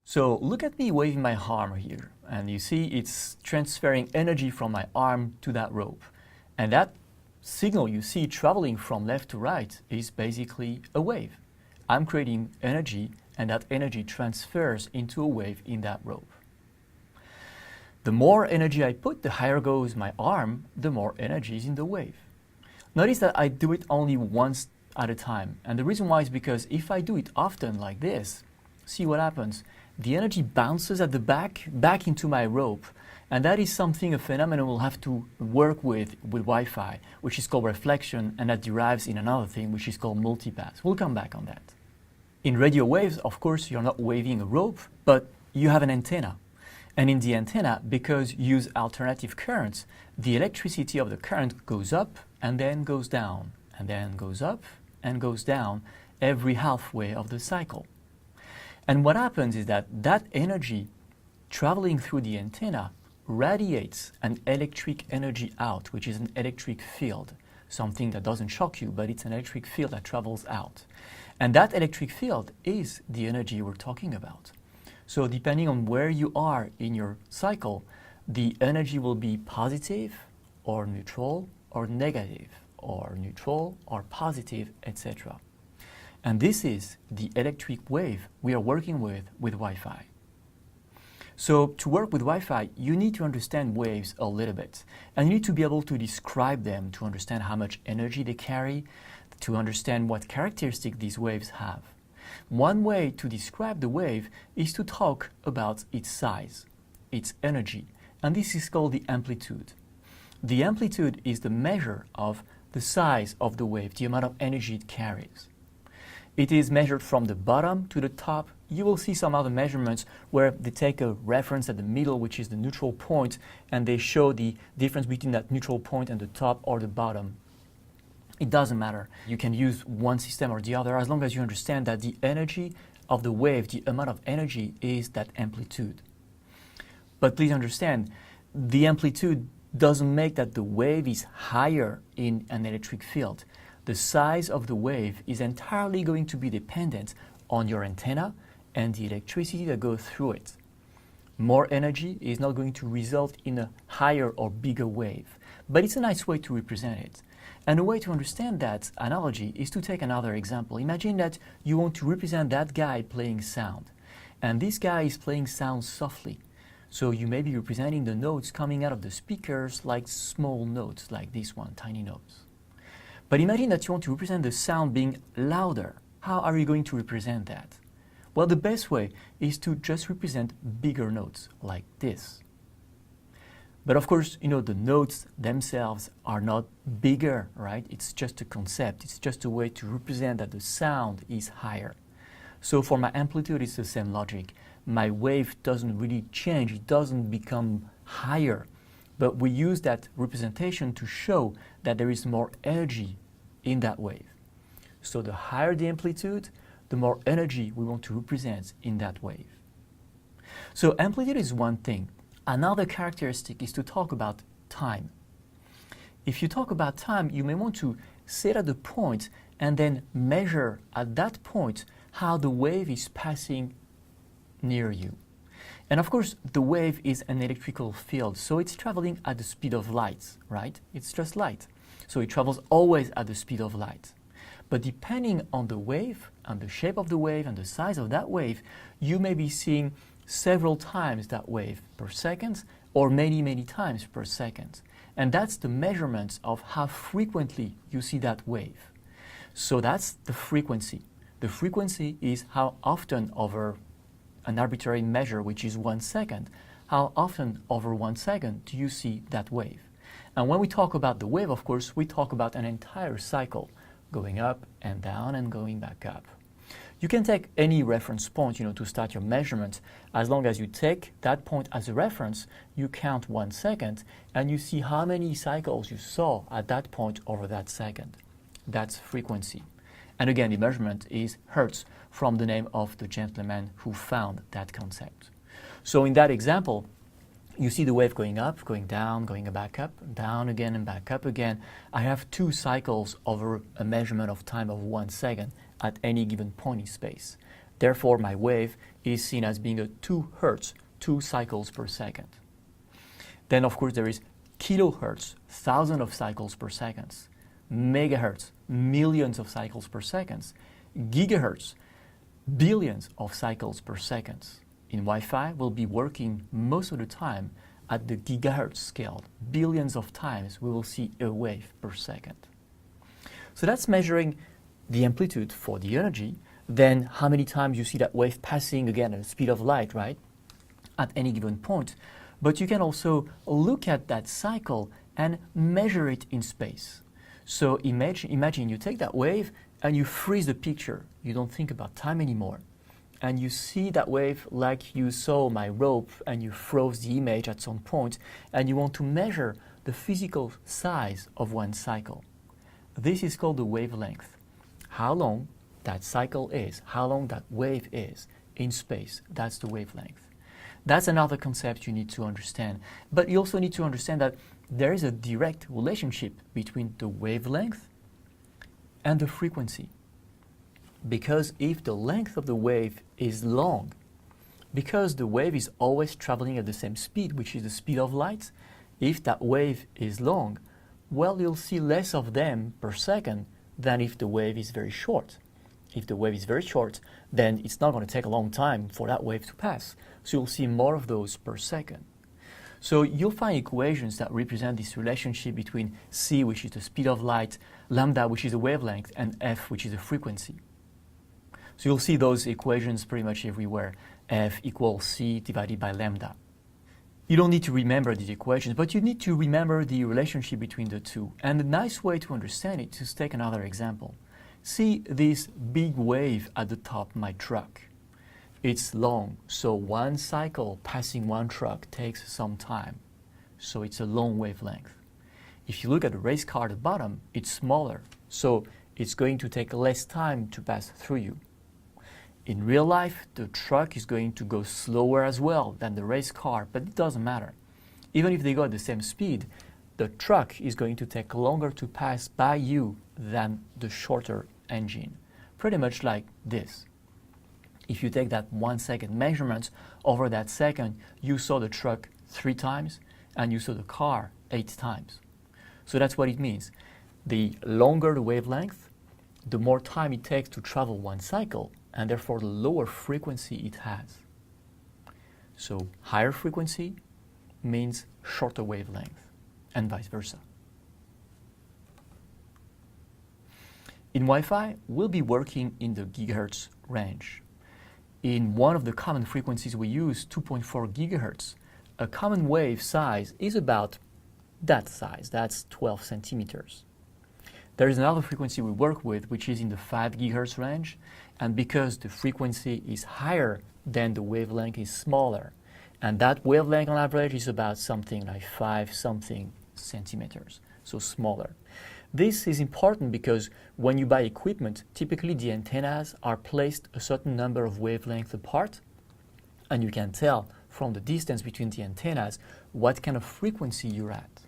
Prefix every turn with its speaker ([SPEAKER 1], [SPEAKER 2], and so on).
[SPEAKER 1] So look at me waving my arm here, and you see it's transferring energy from my arm to that rope. And that signal you see traveling from left to right is basically a wave. I'm creating energy, and that energy transfers into a wave in that rope. The more energy I put, the higher goes my arm, the more energy is in the wave. Notice that I do it only once at a time, and the reason why is because if I do it often like this, see what happens. The energy bounces at the back into my rope, and that is something, a phenomenon we'll have to work with Wi-Fi, which is called reflection, and that derives in another thing which is called multipass. We'll come back on that. In radio waves, of course, you're not waving a rope, but you have an antenna. And in the antenna, because you use alternative currents, the electricity of the current goes up and then goes down, and then goes up and goes down every halfway of the cycle. And what happens is that that energy traveling through the antenna radiates an electric energy out, which is an electric field, something that doesn't shock you, but it's an electric field that travels out. And that electric field is the energy we're talking about. So depending on where you are in your cycle, the energy will be positive or neutral or negative or neutral or positive, etc. And this is the electric wave we are working with Wi-Fi. So to work with Wi-Fi, you need to understand waves a little bit. And you need to be able to describe them to understand how much energy they carry, to understand what characteristics these waves have. One way to describe the wave is to talk about its size, its energy, and this is called the amplitude. The amplitude is the measure of the size of the wave, the amount of energy it carries. It is measured from the bottom to the top. You will see some other measurements where they take a reference at the middle, which is the neutral point, and they show the difference between that neutral point and the top or the bottom. It doesn't matter. You can use one system or the other as long as you understand that the energy of the wave, the amount of energy, is that amplitude. But please understand, the amplitude doesn't make that the wave is higher in an electric field. The size of the wave is entirely going to be dependent on your antenna and the electricity that goes through it. More energy is not going to result in a higher or bigger wave, but it's a nice way to represent it. And a way to understand that analogy is to take another example. Imagine that you want to represent that guy playing sound, and this guy is playing sound softly. So you may be representing the notes coming out of the speakers like small notes, like this one, tiny notes. But imagine that you want to represent the sound being louder. How are you going to represent that? Well, the best way is to just represent bigger notes, like this. But of course, the notes themselves are not bigger, right? It's just a concept. It's just a way to represent that the sound is higher. So for my amplitude, it's the same logic. My wave doesn't really change. It doesn't become higher. But we use that representation to show that there is more energy in that wave. So the higher the amplitude, the more energy we want to represent in that wave. So amplitude is one thing. Another characteristic is to talk about time. If you talk about time, you may want to sit at a point and then measure at that point how the wave is passing near you. And of course, the wave is an electrical field, so it's traveling at the speed of light, right? It's just light. So it travels always at the speed of light. But depending on the wave, and the shape of the wave, and the size of that wave, you may be seeing several times that wave per second, or many, many times per second. And that's the measurement of how frequently you see that wave. So that's the frequency. The frequency is how often over an arbitrary measure, which is 1 second, how often over 1 second do you see that wave? And when we talk about the wave, of course, we talk about an entire cycle, going up and down and going back up. You can take any reference point, to start your measurement. As long as you take that point as a reference, you count 1 second and you see how many cycles you saw at that point over that second. That's frequency. And again, the measurement is hertz, from the name of the gentleman who found that concept. So in that example, you see the wave going up, going down, going back up, down again and back up again. I have 2 cycles over a measurement of time of 1 second at any given point in space. Therefore, my wave is seen as being a 2 hertz, 2 cycles per second. Then, of course, there is kilohertz, thousands of cycles per second. Megahertz, millions of cycles per second. Gigahertz, billions of cycles per second. In Wi-Fi, we'll be working most of the time at the gigahertz scale. Billions of times we will see a wave per second. So that's measuring the amplitude for the energy. Then how many times you see that wave passing, again, at the speed of light, right, at any given point. But you can also look at that cycle and measure it in space. So imagine you take that wave and you freeze the picture. You don't think about time anymore. And you see that wave like you saw my rope, and you froze the image at some point, and you want to measure the physical size of one cycle. This is called the wavelength. How long that cycle is, how long that wave is in space, that's the wavelength. That's another concept you need to understand. But you also need to understand that there is a direct relationship between the wavelength and the frequency. Because if the length of the wave is long, because the wave is always traveling at the same speed, which is the speed of light, if that wave is long, well, you'll see less of them per second than if the wave is very short. If the wave is very short, then it's not going to take a long time for that wave to pass. So you'll see more of those per second. So you'll find equations that represent this relationship between c, which is the speed of light, lambda, which is the wavelength, and f, which is the frequency. So you'll see those equations pretty much everywhere. F equals c divided by lambda. You don't need to remember these equations, but you need to remember the relationship between the two. And a nice way to understand it is to take another example. See this big wave at the top of my truck. It's long, so one cycle passing one truck takes some time. So it's a long wavelength. If you look at the race car at the bottom, it's smaller, so it's going to take less time to pass through you. In real life, the truck is going to go slower as well than the race car, but it doesn't matter. Even if they go at the same speed, the truck is going to take longer to pass by you than the shorter engine. Pretty much like this. If you take that 1 second measurement, over that second, you saw the truck 3 times and you saw the car 8 times. So that's what it means. The longer the wavelength, the more time it takes to travel one cycle, and therefore the lower frequency it has. So higher frequency means shorter wavelength, and vice versa. In Wi-Fi, we'll be working in the gigahertz range. In one of the common frequencies we use, 2.4 gigahertz, a common wave size is about that size, that's 12 centimeters. There is another frequency we work with, which is in the 5 gigahertz range, and because the frequency is higher, then the wavelength is smaller. And that wavelength on average is about something like 5 something centimeters, so smaller. This is important because when you buy equipment, typically the antennas are placed a certain number of wavelengths apart, and you can tell from the distance between the antennas what kind of frequency you're at.